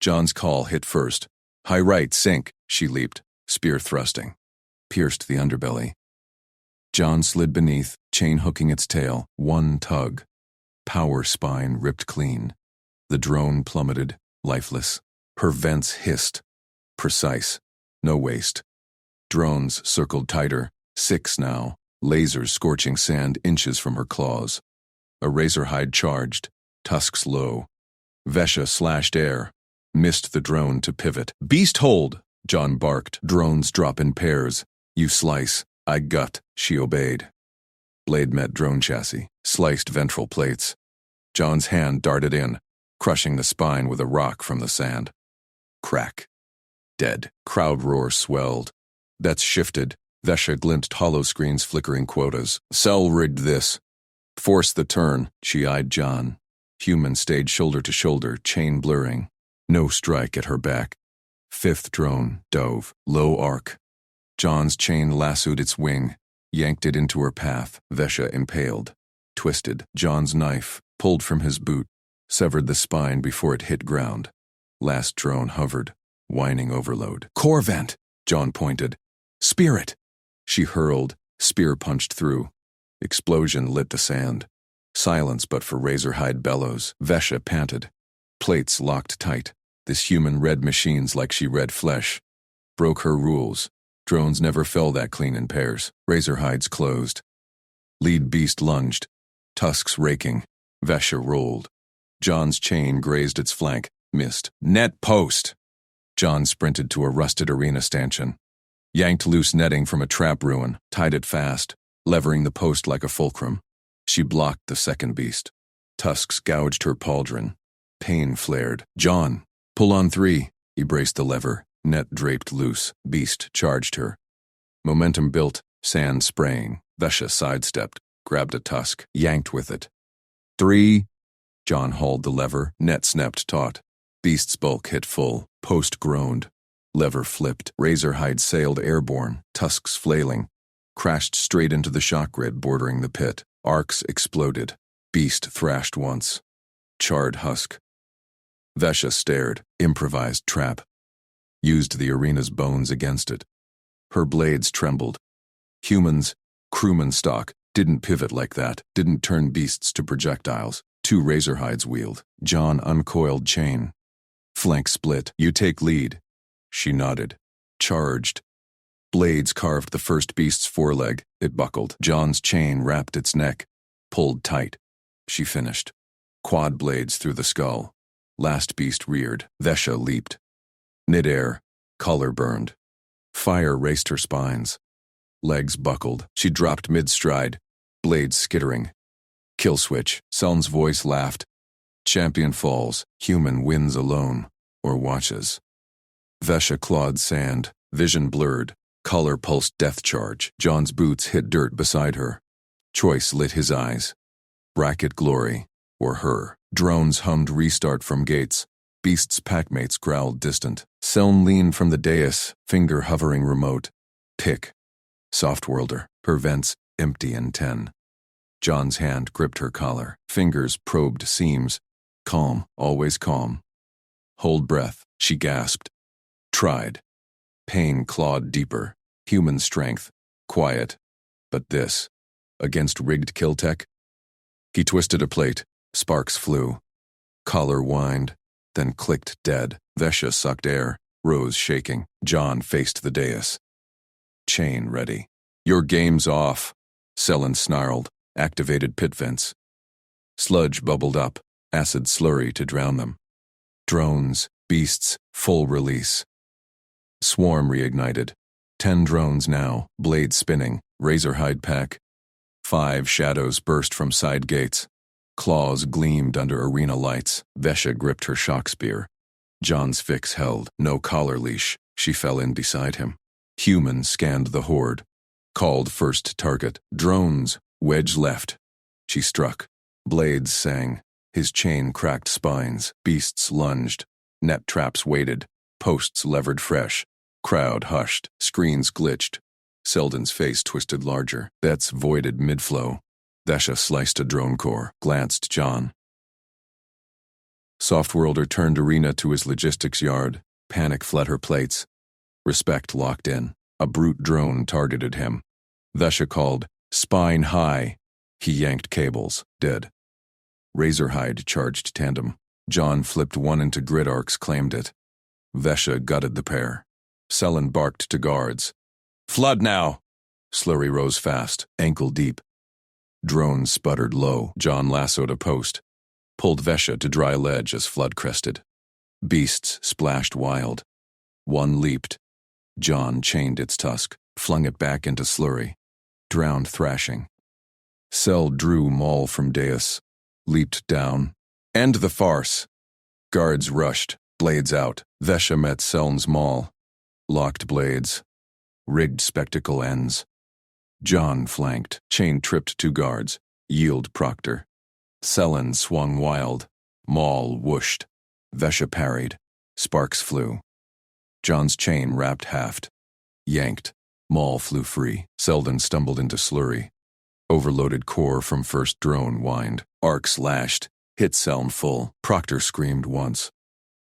John's call hit first. High right, sink, she leaped, spear thrusting. Pierced the underbelly. John slid beneath, chain hooking its tail. 1 tug. Power spine ripped clean. The drone plummeted, lifeless. Her vents hissed. Precise. No waste. Drones circled tighter. 6 now. Lasers scorching sand inches from her claws. A razorhide charged. Tusks low. Vesha slashed air. Missed the drone to pivot. Beast hold! John barked. Drones drop in pairs. You slice. I gut. She obeyed. Blade met drone chassis. Sliced ventral plates. John's hand darted in, crushing the spine with a rock from the sand. Crack. Dead. Crowd roar swelled. Bets shifted. Vesha glimpsed hollow screens flickering quotas. Cell rigged this. Force the turn. She eyed John. Human stayed shoulder to shoulder, chain blurring. No strike at her back. 5th drone dove. Low arc. John's chain lassoed its wing, yanked it into her path. Vesha impaled. Twisted. John's knife, pulled from his boot, severed the spine before it hit ground. Last drone hovered, whining overload. Core vent! John pointed. Spirit! She hurled, spear punched through. Explosion lit the sand. Silence but for razorhide bellows. Vesha panted. Plates locked tight. This human read machines like she read flesh. Broke her rules. Drones never fell that clean in pairs. Razorhides closed. Lead beast lunged. Tusks raking. Vesha rolled. John's chain grazed its flank. Missed. Net post! John sprinted to a rusted arena stanchion. Yanked loose netting from a trap ruin. Tied it fast, levering the post like a fulcrum. She blocked the second beast. Tusks gouged her pauldron. Pain flared. John! Pull on 3. He braced the lever. Net draped loose. Beast charged her. Momentum built. Sand spraying. Vesha sidestepped. Grabbed a tusk. Yanked with it. 3. John hauled the lever. Net snapped taut. Beast's bulk hit full. Post groaned. Lever flipped. Razorhide sailed airborne. Tusks flailing. Crashed straight into the shock grid bordering the pit. Arcs exploded. Beast thrashed once. Charred husk. Vesha stared. Improvised trap. Used the arena's bones against it. Her blades trembled. Humans, crewman stock, didn't pivot like that, didn't turn beasts to projectiles. 2 razorhides wheeled. John uncoiled chain. Flank split. You take lead. She nodded. Charged. Blades carved the first beast's foreleg. It buckled. John's chain wrapped its neck. Pulled tight. She finished. Quad blades through the skull. Last beast reared. Vesha leaped. Mid-air. Collar burned. Fire raced her spines. Legs buckled. She dropped mid-stride. Blades skittering. Kill switch. Selm's voice laughed. Champion falls. Human wins alone. Or watches. Vesha clawed sand. Vision blurred. Collar pulsed death charge. John's boots hit dirt beside her. Choice lit his eyes. Bracket glory. Or her. Drones hummed restart from gates. Beast's packmates growled distant. Selm leaned from the dais, finger hovering remote. Pick. Soft-worlder. Her vents empty in 10. John's hand gripped her collar. Fingers probed seams. Calm, always calm. Hold breath, she gasped. Tried. Pain clawed deeper. Human strength. Quiet. But this. Against rigged kill tech? He twisted a plate. Sparks flew. Collar whined, then clicked dead. Vesha sucked air. Rose shaking. John faced the dais. Chain ready. Your game's off. Selen snarled, activated pit vents. Sludge bubbled up, acid slurry to drown them. Drones, beasts, full release. Swarm reignited. 10 drones now, blades spinning, razorhide pack. 5 shadows burst from side gates. Claws gleamed under arena lights. Vesha gripped her shock spear. John's fix held, no collar leash. She fell in beside him. Human scanned the horde. Called first target. Drones, wedge left. She struck. Blades sang. His chain cracked spines. Beasts lunged. Net traps waited. Posts levered fresh. Crowd hushed. Screens glitched. Selden's face twisted larger. Bets voided mid-flow. Vesha sliced a drone core. Glanced John. Softworlder turned Arena to his logistics yard. Panic fled her plates. Respect locked in. A brute drone targeted him. Vesha called, "Spine high." He yanked cables. Dead. Razorhide charged tandem. John flipped one into grid arcs, claimed it. Vesha gutted the pair. Selen barked to guards. "Flood now!" Slurry rose fast, ankle deep. Drone sputtered low. John lassoed a post. Pulled Vesha to dry ledge as flood crested. Beasts splashed wild. One leaped. John chained its tusk, flung it back into slurry. Drowned thrashing. Cell drew Maul from dais. Leaped down. End the farce! Guards rushed, blades out. Vesha met Seln's Maul. Locked blades. Rigged spectacle ends. John flanked. Chain tripped 2 guards. Yield Proctor. Selen swung wild. Maul whooshed. Vesha parried. Sparks flew. John's chain wrapped Haft. Yanked. Maul flew free. Selden stumbled into slurry. Overloaded core from first drone whined. Arcs lashed. Hit Selm full. Proctor screamed once.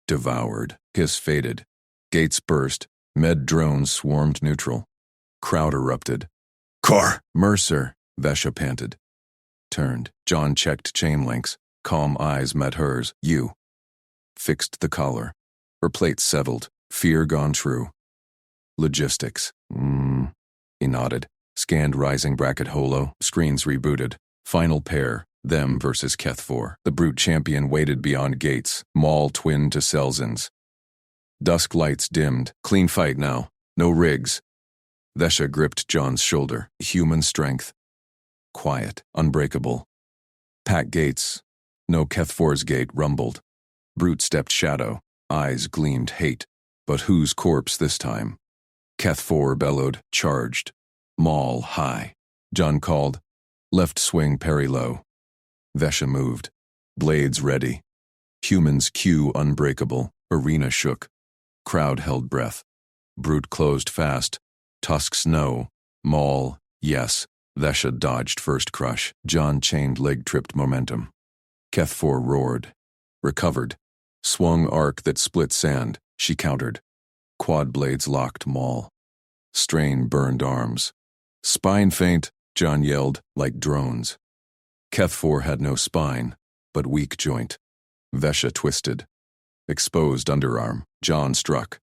Devoured. Hiss faded. Gates burst. Med drones swarmed neutral. Crowd erupted. "Core!" "Mercer!" Vesha panted. Turned. John checked chain links. Calm eyes met hers. "You." Fixed the collar. Her plate settled. Fear gone true. Logistics. He nodded. Scanned rising bracket holo. Screens rebooted. Final pair. Them versus Keth4. The brute champion waited beyond gates. Maul twinned to Selzen's. Dusk lights dimmed. Clean fight now. No rigs. Vesha gripped John's shoulder. Human strength. Quiet. Unbreakable. Pack gates. No Keth4's gate rumbled. Brute stepped shadow. Eyes gleamed hate. But whose corpse this time? Keth4 bellowed. Charged. Maul high. John called. Left swing parry low. Vesha moved. Blades ready. Humans queue unbreakable. Arena shook. Crowd held breath. Brute closed fast. Tusks no. Maul, yes. Vesha dodged first crush. John chained leg-tripped momentum. Keth4 roared. Recovered. Swung arc that split sand. She countered. Quad blades locked Maul. Strain burned arms. Spine feint, John yelled, like drones. Keth4 had no spine, but weak joint. Vesha twisted. Exposed underarm. John struck.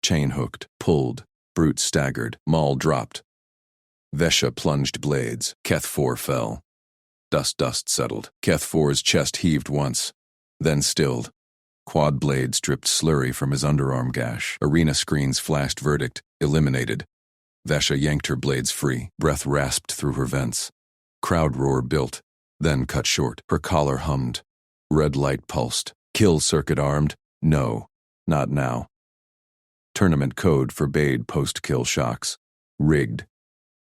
Chain hooked. Pulled. Brute staggered. Maul dropped. Vesha plunged blades. Keth4 fell. Dust settled. Keth4's chest heaved once, then stilled. Quad blades dripped slurry from his underarm gash. Arena screens flashed verdict. Eliminated. Vesha yanked her blades free. Breath rasped through her vents. Crowd roar built, then cut short. Her collar hummed. Red light pulsed. Kill circuit armed? No, not now. Tournament code forbade post-kill shocks. Rigged.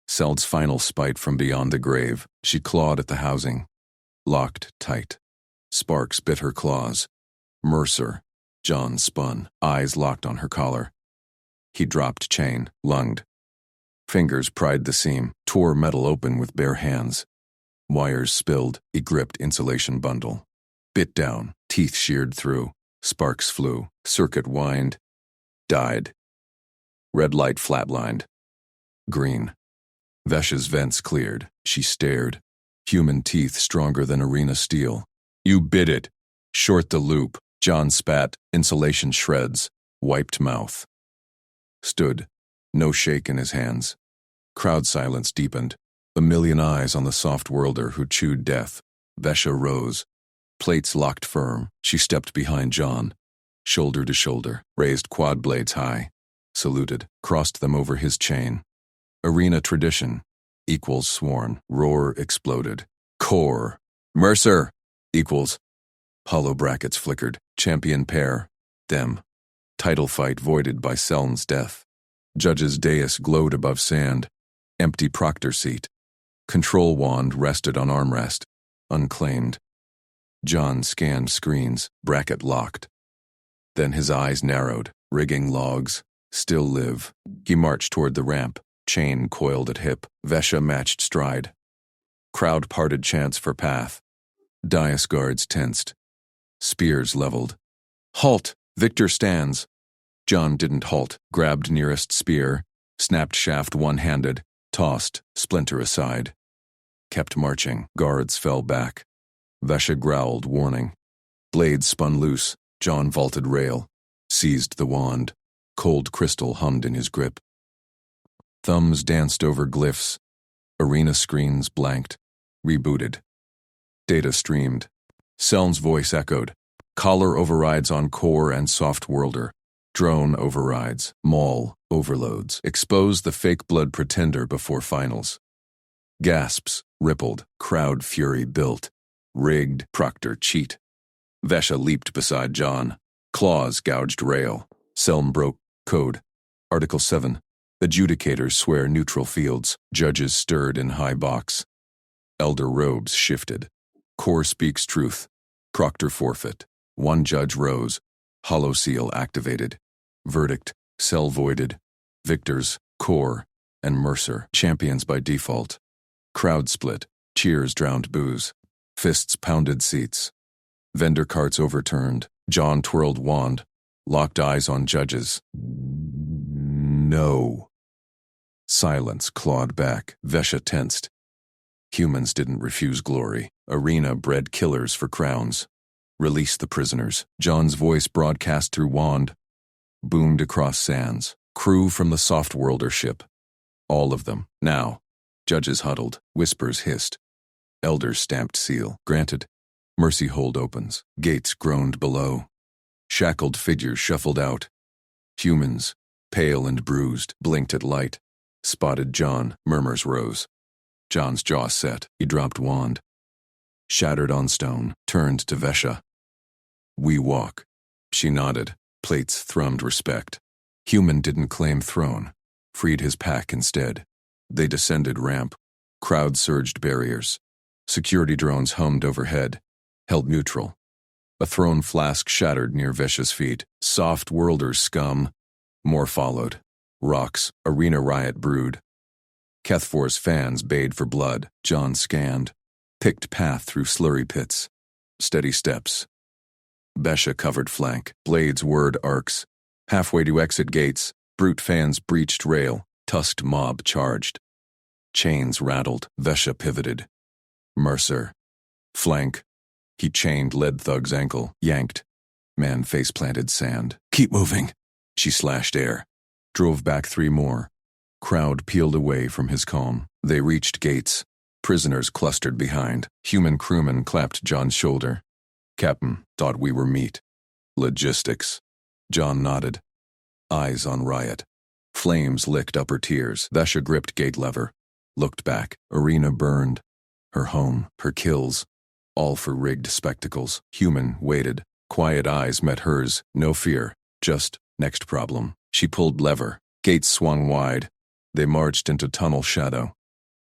Seld's final spite from beyond the grave. She clawed at the housing. Locked tight. Sparks bit her claws. Mercer. John spun. Eyes locked on her collar. He dropped chain. Lunged. Fingers pried the seam. Tore metal open with bare hands. Wires spilled. He gripped insulation bundle. Bit down. Teeth sheared through. Sparks flew. Circuit whined. Died. Red light flatlined. Green. Vesha's vents cleared. She stared. Human teeth stronger than arena steel. You bit it. Short the loop. John spat. Insulation shreds. wiped mouth. Stood, no shake in his hands. Crowd silence deepened. A million eyes on the soft worlder who chewed death. Vesha rose. Plates locked firm. She stepped behind John. Shoulder to shoulder, raised quad blades high. Saluted, crossed them over his chain. Arena tradition. Equals sworn. Roar exploded. Core. Mercer. Equals. Hollow brackets flickered. Champion pair. Them. Title fight voided by Seln's death. Judge's dais glowed above sand. Empty proctor seat. Control wand rested on armrest. Unclaimed. John scanned screens, bracket locked. Then his eyes narrowed. Rigging logs. Still live. He marched toward the ramp. Chain coiled at hip. Vesha matched stride. Crowd parted chants for path. Dais guards tensed. Spears leveled. Halt! Victor stands. John didn't halt. Grabbed nearest spear. Snapped shaft one-handed. Tossed. Splinter aside. Kept marching. Guards fell back. Vesha growled, warning. Blades spun loose. John vaulted rail. Seized the wand. Cold crystal hummed in his grip. Thumbs danced over glyphs. Arena screens blanked. Rebooted. Data streamed. Seln's voice echoed. Collar overrides on core and soft worlder. Drone overrides. Maul overloads. Expose the fake blood pretender before finals. Gasps rippled. Crowd fury built. Rigged. Proctor cheat. Vesha leaped beside John. Claws gouged rail. Selm broke code. Article 7. Adjudicators swear neutral fields. Judges stirred in high box. Elder robes shifted. Core speaks truth. Proctor forfeit. One judge rose. Hollow seal activated. Verdict. Cell voided. Victors, Core, and Mercer. Champions by default. Crowd split. Cheers drowned boos. Fists pounded seats. Vendor carts overturned. John twirled wand. Locked eyes on judges. No. Silence clawed back. Vesha tensed. Humans didn't refuse glory. Arena bred killers for crowns. Release the prisoners. John's voice broadcast through wand. Boomed across sands. Crew from the soft worlder ship. All of them. Now. Judges huddled. Whispers hissed. Elders stamped seal. Granted. Mercy hold opens. Gates groaned below. Shackled figures shuffled out. Humans, pale and bruised, blinked at light. Spotted John. Murmurs rose. John's jaw set. He dropped wand. Shattered on stone. Turned to Vesha. We walk. She nodded. Plates thrummed respect. Human didn't claim throne. Freed his pack instead. They descended ramp. Crowd surged barriers. Security drones hummed overhead. Held neutral. A thrown flask shattered near Vesha's feet. Soft worlder scum. More followed. Rocks. Arena riot brewed. Kethfor's fans bayed for blood. John scanned. Picked path through slurry pits. Steady steps. Vesha covered flank. Blades whirred arcs. Halfway to exit gates. Brute fans breached rail. Tusked mob charged. Chains rattled. Vesha pivoted. Mercer. Flank. He chained lead thug's ankle. Yanked. Man face planted sand. Keep moving. She slashed air. Drove back 3 more. Crowd peeled away from his calm. They reached gates. Prisoners clustered behind. Human crewmen clapped John's shoulder. Captain, thought we were meat. Logistics. John nodded. Eyes on riot. Flames licked upper tiers. Vesha gripped gate lever. Looked back. Arena burned. Her home. Her kills. All for rigged spectacles. Human waited. Quiet eyes met hers. No fear. Just, next problem. She pulled lever. Gates swung wide. They marched into tunnel shadow.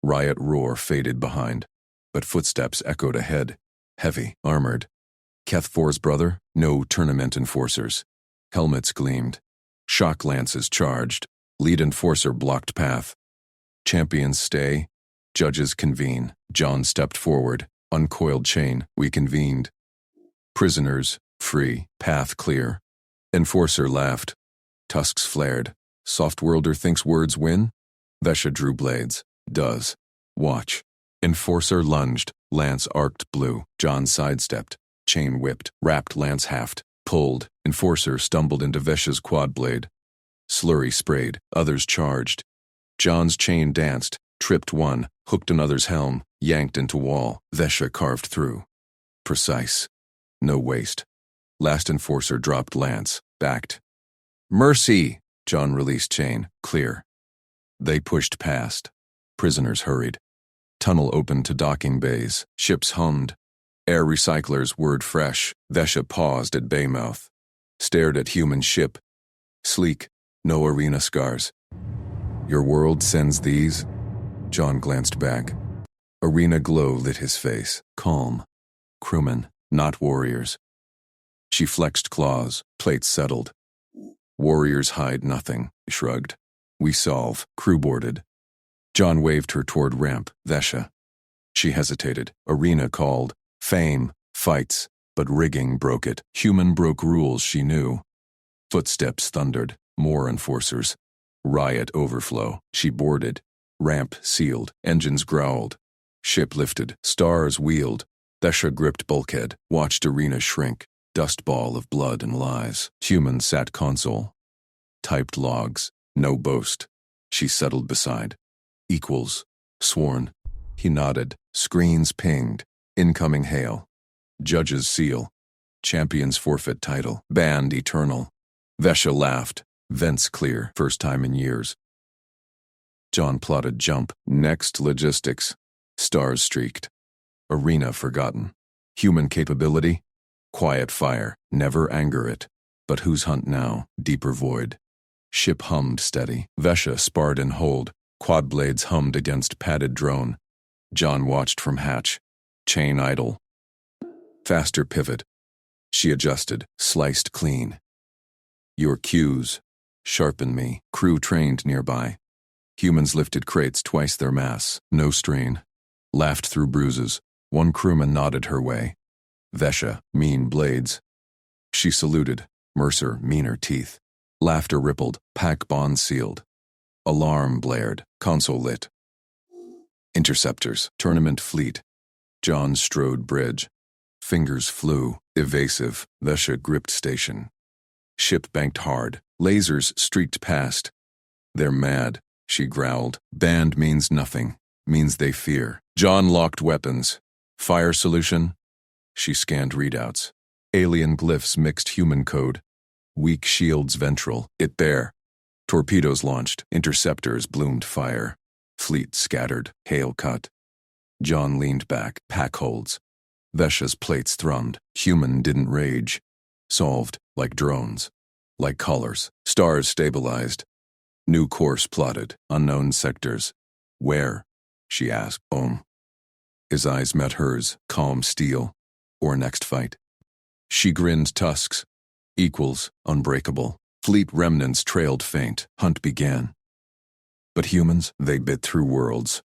Riot roar faded behind. But footsteps echoed ahead. Heavy, armored. Kethfor's brother? No tournament enforcers. Helmets gleamed. Shock lances charged. Lead enforcer blocked path. Champions stay. Judges convene. John stepped forward. Uncoiled chain. We convened. Prisoners, free. Path clear. Enforcer laughed. Tusks flared. Soft worlder thinks words win? Vesha drew blades. Does. Watch. Enforcer lunged. Lance arced blue. John sidestepped. Chain whipped. Wrapped lance haft. Pulled, Enforcer stumbled into Vesha's quad blade. Slurry sprayed, others charged. John's chain danced, tripped one, hooked another's helm, yanked into wall. Vesha carved through. Precise. No waste. Last Enforcer dropped lance, backed. Mercy! John released chain, clear. They pushed past. Prisoners hurried. Tunnel opened to docking bays. Ships hummed. Air recyclers whirred fresh. Vesha paused at baymouth. Stared at human ship. Sleek. No arena scars. Your world sends these? John glanced back. Arena glow lit his face. Calm. Crewmen, not warriors. She flexed claws. Plates settled. Warriors hide nothing, shrugged. We solve. Crew boarded. John waved her toward ramp. Vesha. She hesitated. Arena called. Fame. Fights. But rigging broke it. Human broke rules she knew. Footsteps thundered. More enforcers. Riot overflow. She boarded. Ramp sealed. Engines growled. Ship lifted. Stars wheeled. Vesha gripped bulkhead. Watched arena shrink. Dust ball of blood and lies. Human sat console. Typed logs. No boast. She settled beside. Equals. Sworn. He nodded. Screens pinged. Incoming hail. Judge's seal. Champions forfeit title. Banned eternal. Vesha laughed. Vents clear. First time in years. John plotted jump. Next logistics. Stars streaked. Arena forgotten. Human capability. Quiet fire. Never anger it. But whose hunt now? Deeper void. Ship hummed steady. Vesha sparred in hold. Quad blades hummed against padded drone. John watched from hatch. Chain idle. Faster pivot. She adjusted. Sliced clean. Your cues. Sharpen me. Crew trained nearby. Humans lifted crates twice their mass. No strain. Laughed through bruises. One crewman nodded her way. Vesha, mean blades. She saluted. Mercer, meaner teeth. Laughter rippled. Pack bond sealed. Alarm blared. Console lit. Interceptors. Tournament fleet. John strode bridge. Fingers flew. Evasive. Vesha gripped station. Ship banked hard. Lasers streaked past. They're mad, she growled. Banned means nothing. Means they fear. John locked weapons. Fire solution? She scanned readouts. Alien glyphs mixed human code. Weak shields ventral. It bare. Torpedoes launched. Interceptors bloomed fire. Fleet scattered. Hail cut. John leaned back. Pack holds. Vesha's plates thrummed. Human didn't rage. Solved, like drones. Like colors. Stars stabilized. New course plotted. Unknown sectors. Where? She asked. His eyes met hers. Calm steel. Or next fight. She grinned tusks. Equals, unbreakable. Fleet remnants trailed faint. Hunt began. But humans, they bit through worlds.